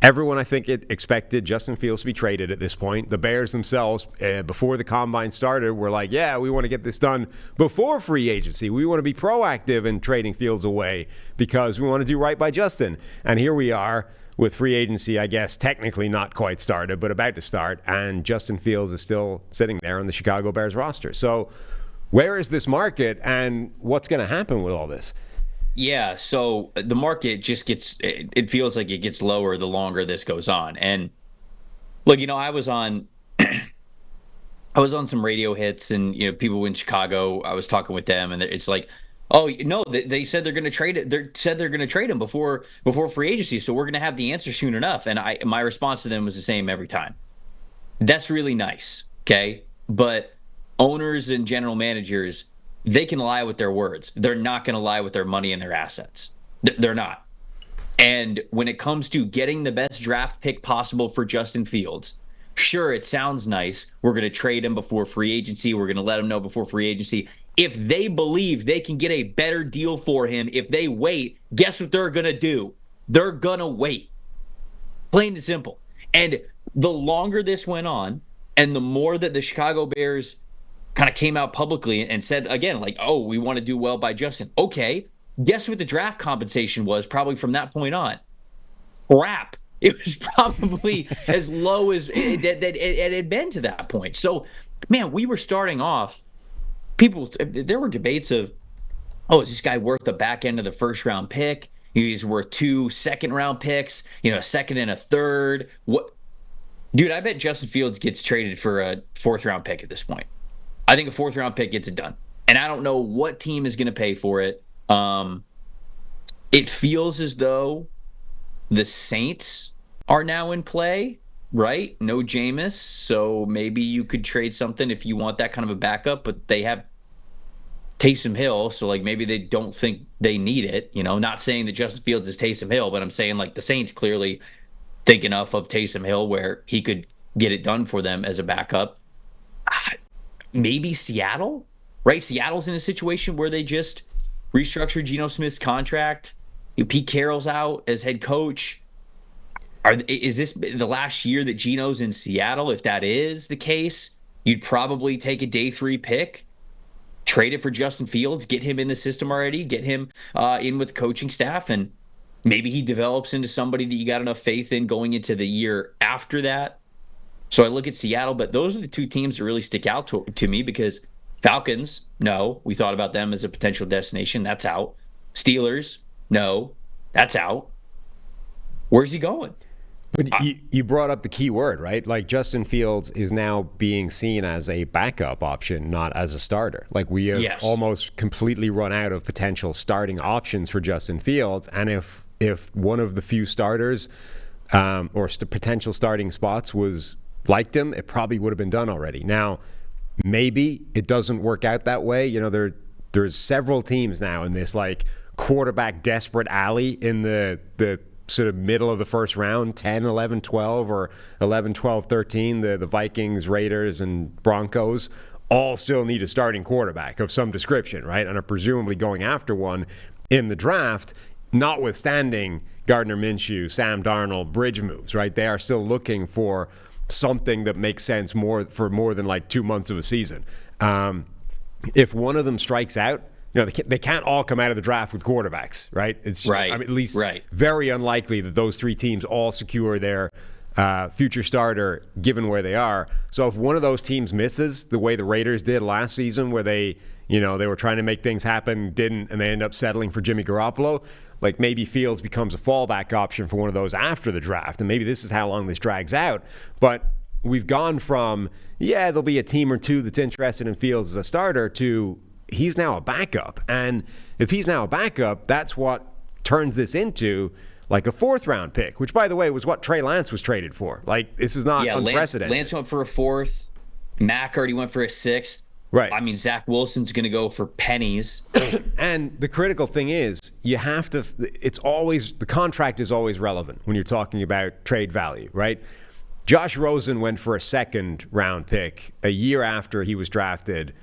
Everyone, I think, expected Justin Fields to be traded at this point. The Bears themselves, before the combine started, were like, yeah, we want to get this done before free agency. We want to be proactive in trading Fields away because we want to do right by Justin. And here we are with free agency, I guess, technically not quite started, but about to start. And Justin Fields is still sitting there on the Chicago Bears roster. So where is this market and what's going to happen with all this? Yeah, so the market just it feels like it gets lower the longer this goes on. And look, I was on some radio hits, and people in Chicago, I was talking with them, and it's like, oh no, they said they're going to trade it. They said they're going to trade him before free agency, so we're going to have the answer soon enough. And my response to them was the same every time. That's really nice, okay? But owners and general managers, they can lie with their words. They're not going to lie with their money and their assets. They're not. And when it comes to getting the best draft pick possible for Justin Fields, sure, it sounds nice. We're going to trade him before free agency. We're going to let him know before free agency. If they believe they can get a better deal for him if they wait, guess what they're going to do? They're going to wait. Plain and simple. And the longer this went on, and the more that the Chicago Bears kind of came out publicly and said again, like, oh, we want to do well by Justin. Okay, guess what the draft compensation was probably from that point on? Crap. It was probably as low as it had been to that point. So, man, we were starting off, there were debates of, oh, is this guy worth the back end of the first round pick? He's worth 2 second-round picks, a second and a third. What, dude, I bet Justin Fields gets traded for a 4th-round pick at this point. I think a 4th-round pick gets it done. And I don't know what team is going to pay for it. It feels as though the Saints are now in play, right? No Jameis, so maybe you could trade something if you want that kind of a backup, but they have Taysom Hill, so like maybe they don't think they need it. Not saying that Justin Fields is Taysom Hill, but I'm saying like the Saints clearly think enough of Taysom Hill where he could get it done for them as a backup. Maybe Seattle, right? Seattle's in a situation where they just restructured Geno Smith's contract. Pete Carroll's out as head coach. Is this the last year that Geno's in Seattle? If that is the case, you'd probably take a day 3 pick, trade it for Justin Fields, get him in the system already, get him in with the coaching staff, and maybe he develops into somebody that you got enough faith in going into the year after that. So I look at Seattle, but those are the 2 teams that really stick out to me because Falcons, no, we thought about them as a potential destination. That's out. Steelers, no, that's out. Where's he going? But you brought up the key word, right? Like Justin Fields is now being seen as a backup option, not as a starter. Like we have almost completely run out of potential starting options for Justin Fields. And if one of the few starters or potential starting spots liked him, it probably would have been done already. Now, maybe it doesn't work out that way. There's several teams now in this like quarterback desperate alley in the sort of middle of the first round, 10, 11, 12, or 11, 12, 13. The Vikings, Raiders, and Broncos all still need a starting quarterback of some description, right? And are presumably going after one in the draft, notwithstanding Gardner Minshew, Sam Darnold, bridge moves, right? They are still looking for something that makes sense for more than like 2 months of a season. If one of them strikes out, they can't all come out of the draft with quarterbacks, right? It's right. At least very unlikely that those 3 teams all secure their future starter given where they are. So if one of those teams misses the way the Raiders did last season where they were trying to make things happen, didn't, and they end up settling for Jimmy Garoppolo, like maybe Fields becomes a fallback option for one of those after the draft. And maybe this is how long this drags out. But we've gone from, there'll be a team or 2 that's interested in Fields as a starter to he's now a backup. And if he's now a backup, that's what turns this into like a 4th-round pick, which, by the way, was what Trey Lance was traded for. Like, this is not unprecedented. Lance went for a 4th. Mac already went for a 6th. Right. I mean, Zach Wilson's going to go for pennies. And the critical thing is, the contract is always relevant when you're talking about trade value, right? Josh Rosen went for a 2nd-round pick a year after he was drafted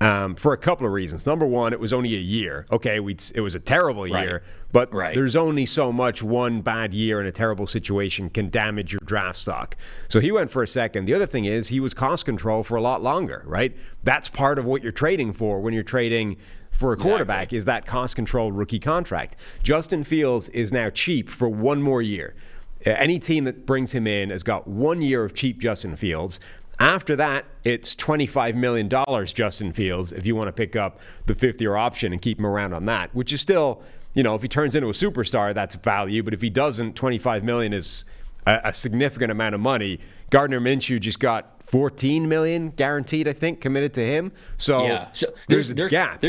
for a couple of reasons. Number one, it was only a year. Okay, it was a terrible year, but there's only so much one bad year in a terrible situation can damage your draft stock. So he went for a second. The other thing is he was cost control for a lot longer, right? That's part of what you're trading for when you're trading for a quarterback is that cost control rookie contract. Justin Fields is now cheap for one more year. Any team that brings him in has got 1 year of cheap Justin Fields. After that, it's $25 million Justin Fields if you want to pick up the fifth-year option and keep him around on that, which is still, if he turns into a superstar, that's value. But if he doesn't, $25 million is a significant amount of money. Gardner Minshew just got $14 million guaranteed, I think, committed to him. So there's a gap.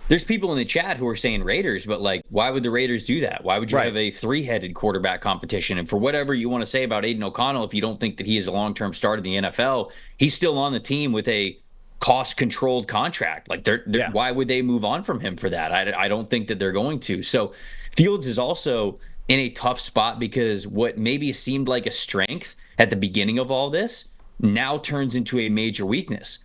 There's people in the chat who are saying Raiders, but why would the Raiders do that? Why would you have a three-headed quarterback competition? And for whatever you want to say about Aiden O'Connell, if you don't think that he is a long-term start in the NFL, he's still on the team with a cost-controlled contract. Why would they move on from him for that? I don't think that they're going to. So Fields is also in a tough spot because what maybe seemed like a strength at the beginning of all this now turns into a major weakness.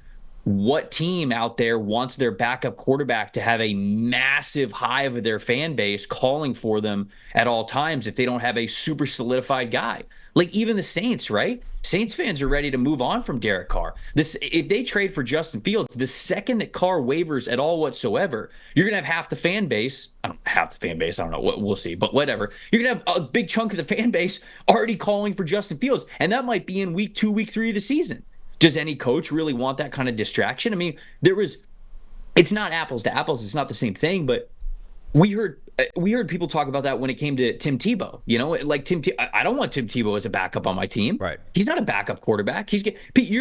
What team out there wants their backup quarterback to have a massive hive of their fan base calling for them at all times if they don't have a super solidified guy? Even the Saints, right? Saints fans are ready to move on from Derek Carr. If they trade for Justin Fields, the second that Carr wavers at all whatsoever, you're going to have half the fan base. I don't know. We'll see. But whatever. You're going to have a big chunk of the fan base already calling for Justin Fields. And that might be in week 2, week 3 of the season. Does any coach really want that kind of distraction? I mean, it's not apples to apples. It's not the same thing, but we heard people talk about that when it came to Tim Tebow. I don't want Tim Tebow as a backup on my team. Right. He's not a backup quarterback. You're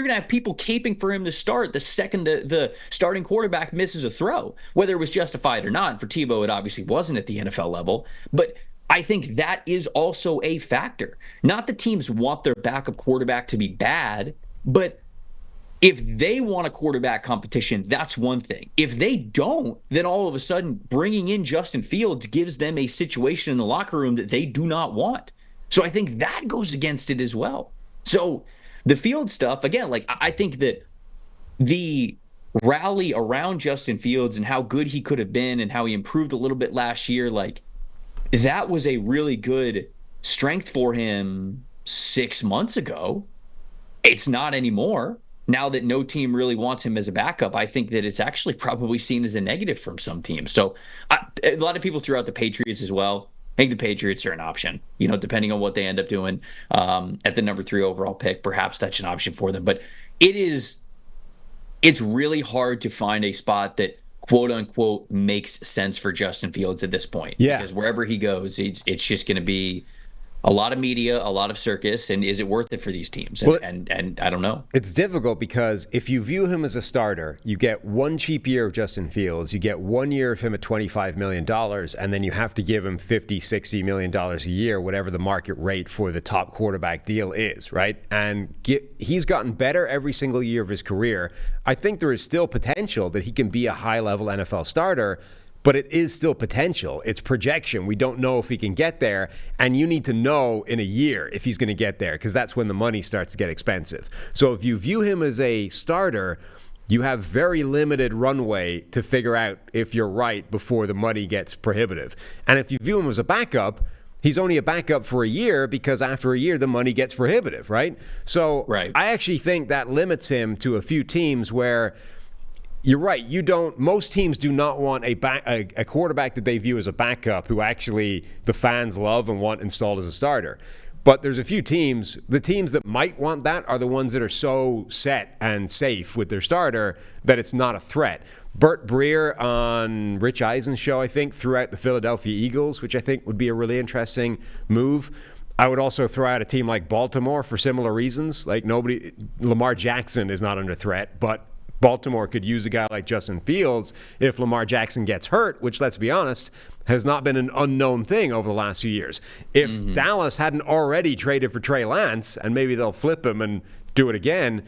going to have people caping for him to start the second the starting quarterback misses a throw, whether it was justified or not. And for Tebow, it obviously wasn't at the NFL level, but I think that is also a factor. Not that teams want their backup quarterback to be bad, but if they want a quarterback competition, that's one thing. If they don't, then all of a sudden bringing in Justin Fields gives them a situation in the locker room that they do not want. So I think that goes against it as well. So the Fields stuff, again, I think that the rally around Justin Fields and how good he could have been and how he improved a little bit last year, that was a really good strength for him 6 months ago. It's not anymore. Now that no team really wants him as a backup, I think that it's actually probably seen as a negative from some teams. So a lot of people threw out the Patriots as well. I think the Patriots are an option, depending on what they end up doing at the number 3 overall pick. Perhaps that's an option for them. But it's really hard to find a spot that, quote unquote, makes sense for Justin Fields at this point. Yeah. Because wherever he goes, it's just going to be a lot of media, a lot of circus, and is it worth it for these teams? And I don't know. It's difficult because if you view him as a starter, you get one cheap year of Justin Fields, you get 1 year of him at $25 million, and then you have to give him $50, $60 million a year, whatever the market rate for the top quarterback deal is, right? And he's gotten better every single year of his career. I think there is still potential that he can be a high-level NFL starter, but it is still potential. It's projection. We don't know if he can get there, and you need to know in a year if he's going to get there because that's when the money starts to get expensive. So if you view him as a starter, you have very limited runway to figure out if you're right before the money gets prohibitive. And if you view him as a backup, he's only a backup for a year because after a year, the money gets prohibitive, right? So I actually think that limits him to a few teams where you're right. Most teams do not want a quarterback that they view as a backup who actually the fans love and want installed as a starter. But there's a few teams, the teams that might want that are the ones that are so set and safe with their starter that it's not a threat. Burt Breer on Rich Eisen's show, I think, threw out the Philadelphia Eagles, which I think would be a really interesting move. I would also throw out a team like Baltimore for similar reasons. Lamar Jackson is not under threat, but Baltimore could use a guy like Justin Fields if Lamar Jackson gets hurt, which, let's be honest, has not been an unknown thing over the last few years. If Dallas hadn't already traded for Trey Lance, and maybe they'll flip him and do it again,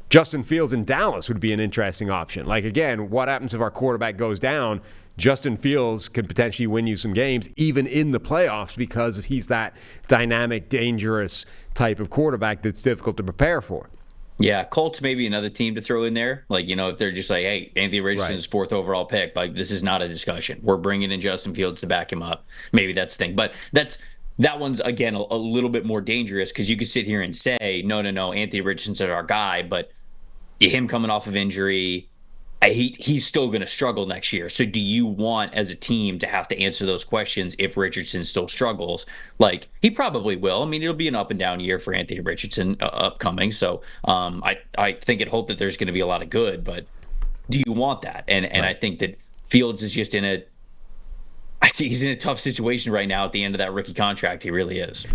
Justin Fields in Dallas would be an interesting option. Again, what happens if our quarterback goes down? Justin Fields could potentially win you some games, even in the playoffs, because he's that dynamic, dangerous type of quarterback that's difficult to prepare for. Yeah, Colts may be another team to throw in there. Like, if they're just like, hey, Anthony Richardson's fourth overall pick, like this is not a discussion. We're bringing in Justin Fields to back him up. Maybe that's the thing. But that one's, again, a little bit more dangerous because you could sit here and say, no, Anthony Richardson's our guy, but him coming off of injury, he's still going to struggle next year. So do you want, as a team, to have to answer those questions if Richardson still struggles? Like, he probably will. I mean, it'll be an up and down year for Anthony Richardson upcoming. So I think and hope that there's going to be a lot of good, but do you want that? And I think that Fields is just he's in a tough situation right now at the end of that rookie contract. He really is.